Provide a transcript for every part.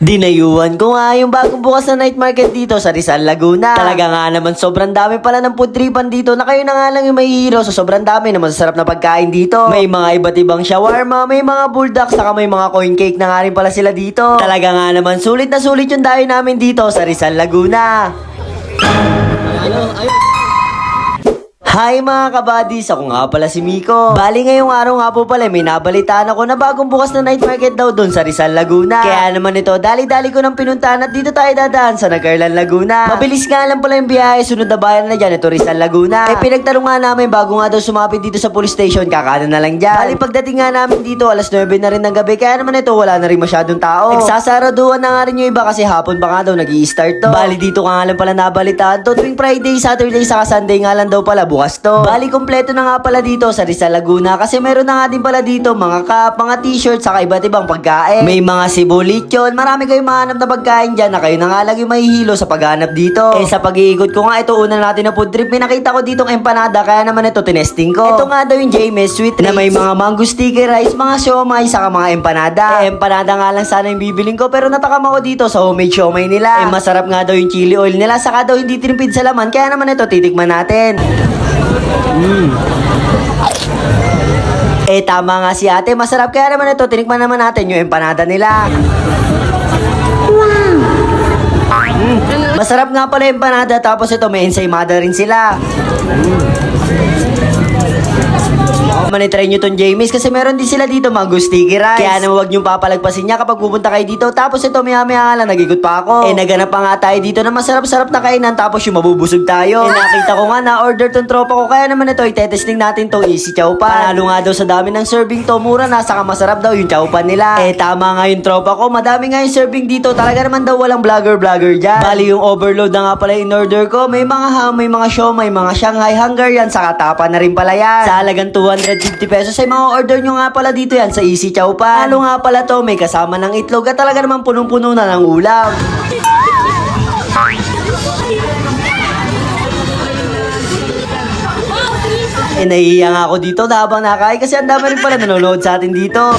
Dinayuhan ko nga yung bagong bukas na night market dito sa Rizal, Laguna. Talaga nga naman sobrang dami pala ng food tripan dito na kayo na nga lang yung mahihiro sa sobrang dami na masasarap na pagkain dito. May mga iba't ibang shawarma, may mga bulldog, saka may mga coin cake na nga rin pala sila dito. Talaga nga naman sulit na sulit yung dayo namin dito sa Rizal, Laguna. Hi mga kabadis, ako nga pala si Miko. Bali ngayong araw nga po pala may nabalitaan ako na bagong bukas na night market daw doon sa Rizal, Laguna. Kaya naman ito, dali-dali ko nang pinuntahan at dito tayo dadaan sa Nagcarlan, Laguna. Mabilis nga lang pala yung biyahe, sunod na bayan na dyan, ito Rizal, Laguna. Pinagtanong nga namin bago nga daw sumapit dito sa police station, kakanan na lang dyan. Bali pagdating nga namin dito, alas 9 na rin ng gabi, kaya naman ito wala na rin masyadong tao. Nagsasaraduhan na nga rin yung iba kasi hapon pa nga daw nag-i-start to. Bali dito ka nga lang pala nabalitaan to, tuwing Friday, Saturday, saka Sunday nga lang daw pala bukas to. Bali kompleto na nga pala dito sa Rizal, Laguna kasi meron na nga din pala dito mga cup, mga t-shirt, saka iba't ibang pagkain. May mga sibulichon, marami kayong mahanap na pagkain dyan na kayo na nga lang yung mahihilo sa paghanap dito. Sa pag-iikot ko nga ito, una natin na food trip, may nakita ko ditong empanada, kaya naman ito tinesting ko. Ito nga daw yung James Sweet na may mga mango sticky rice, mga siomay, saka mga empanada. Empanada nga lang sana yung bibiling ko, pero natakam ako dito sa homemade siomay nila. Masarap nga daw yung chili oil nila, saka daw hindi tinimpid sa laman, kaya naman ito titikman natin. Tama nga si ate, masarap, kaya naman ito, tinikman naman natin yung empanada nila. Masarap nga pala yung empanada, tapos ito may ensaymada rin sila. Manitry nyo tong James kasi meron din sila dito mango sticky rice. Kaya naman huwag nyo papalagpasin niya kapag pupunta kayo dito. Tapos ito maya-maya nga lang nagigot pa ako. Naganap pa nga tayo dito na masarap-sarap na kainan, tapos yung mabubusog tayo. Nakita ko nga na order tong tropa ko, kaya naman ito itetesting natin to easy chow pan. Panalo nga daw sa dami ng serving to, mura na, saka masarap daw yung chow pan nila. Tama nga yung tropa ko, madami nga yung serving dito. Talaga naman daw walang vlogger dyan. Bali yung overload na nga pala in order ko. May mga ham, may mga siomay, mga Shanghai, Hungarian, saka tapa na rin pala yan. Sa halagang 250 pesos ay mga order nyo nga pala dito yan sa Easy Chow Pan. Ano nga pala to, may kasama ng itlog at talaga naman punong-puno na ng ulam. Nahihiya nga ako dito na habang nakain kasi ang dami rin pala nanonood sa atin dito.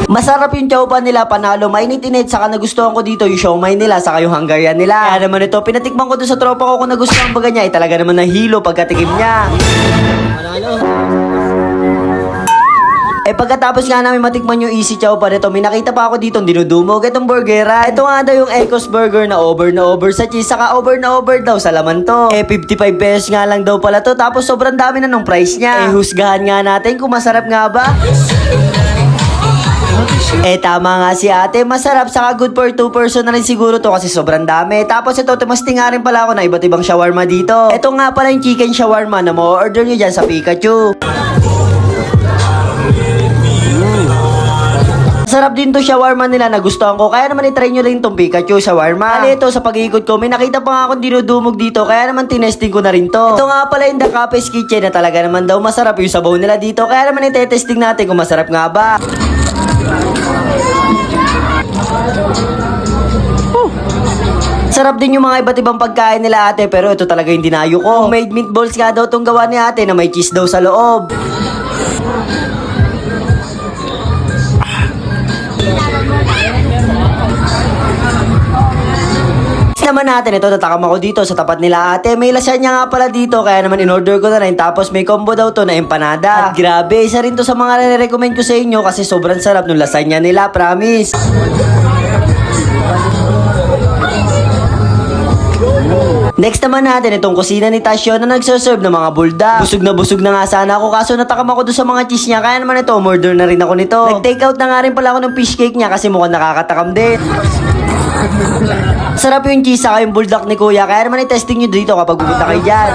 Masarap yung chow pan nila, panalo, mainit-init, saka nagustuhan ko dito yung siomay nila, saka yung Hungarian nila. Kaya naman ito, pinatikman ko doon sa tropa ko kung nagustuhan baga niya, talaga naman nahilo pagkatikim niya. Pagkatapos nga namin matikman yung Easy Chow Pan ito, may nakita pa ako dito dinudumog itong burgeran. Ito nga daw yung Ecos Burger na over sa cheese, saka over daw sa laman to. 55 pesos nga lang daw pala to, tapos sobrang dami na nung price niya. Husgahan nga natin kung masarap nga ba. Tama nga si ate, masarap, saka good for 2 person na rin siguro to kasi sobrang dami. Tapos ito, tumasting nga rin pala ako na iba't ibang shawarma dito. Ito nga pala yung chicken shawarma na ma-order nyo dyan sa Pikachu. Sarap din to shawarma nila, nagustuhan ko, kaya naman itry nyo rin tong Pikachu shawarma. Bali ito, sa pag-iikot ko, may nakita pa nga akong dinudumog dito, kaya naman tinesting ko na rin to. Ito nga pala yung The Cafe's Kitchen na talaga naman daw masarap yung sabaw nila dito, kaya naman itetesting natin kung masarap nga ba. Sarap din yung mga iba't ibang pagkain nila ate, pero ito talaga yung dinayo ko. Homemade meatballs nga daw tong gawa ni ate na may cheese daw sa loob. Naman natin ito, tatakam ako dito sa tapat nila ate. May lasagna nga pala dito, kaya naman in-order ko na rin. Tapos may combo daw to na empanada. At grabe, isa rin to sa mga nare-recommend ko sa inyo kasi sobrang sarap ng lasagna nila, promise. Next naman natin itong kusina ni Tasyo na nagsaserve ng mga bulda. Busog na nga sana ako, kaso natakam ako doon sa mga cheese niya, kaya naman ito, umorder na rin ako nito. Nag-take out na nga rin pala ako ng fish cake niya kasi mukhang nakakatakam din. Sarap yung cheese saka yung buldak ni kuya, kaya naman i-testing nyo dito kapag pupunta kayo dyan.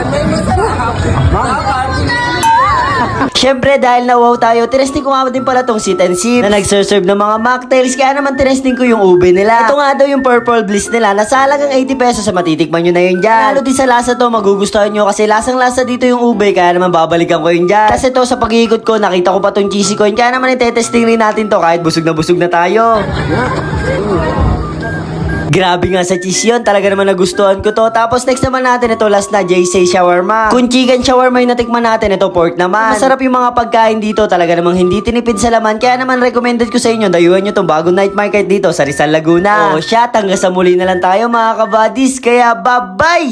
Siyempre dahil na-wow tayo, tinesting ko nga din pala tong sit and sip na nagserve ng mga mocktails, kaya naman tinesting ko yung ube nila. Ito nga daw yung purple bliss nila, nasa halagang 80 pesos, sa matitikman nyo na yun dyan. Lalo din sa lasa to, magugustuhan nyo kasi lasang-lasa dito yung ube, kaya naman babalikan ko yun dyan. Kasi to sa pag-iikot ko, nakita ko pa tong cheesy coin, kaya naman i-testing rin natin to kahit busog na tayo. Grabe nga sa cheese yun. Talaga naman nagustuhan ko to. Tapos next naman natin ito last na JC Shawarma. Kung chicken shawarma yung natikman natin, ito pork naman. Masarap yung mga pagkain dito. Talaga namang hindi tinipid sa laman. Kaya naman recommended ko sa inyo. Dayuhan nyo tong bagong night market dito sa Rizal, Laguna. O siya, hanggang sa muli na lang tayo mga kabadis. Kaya bye-bye!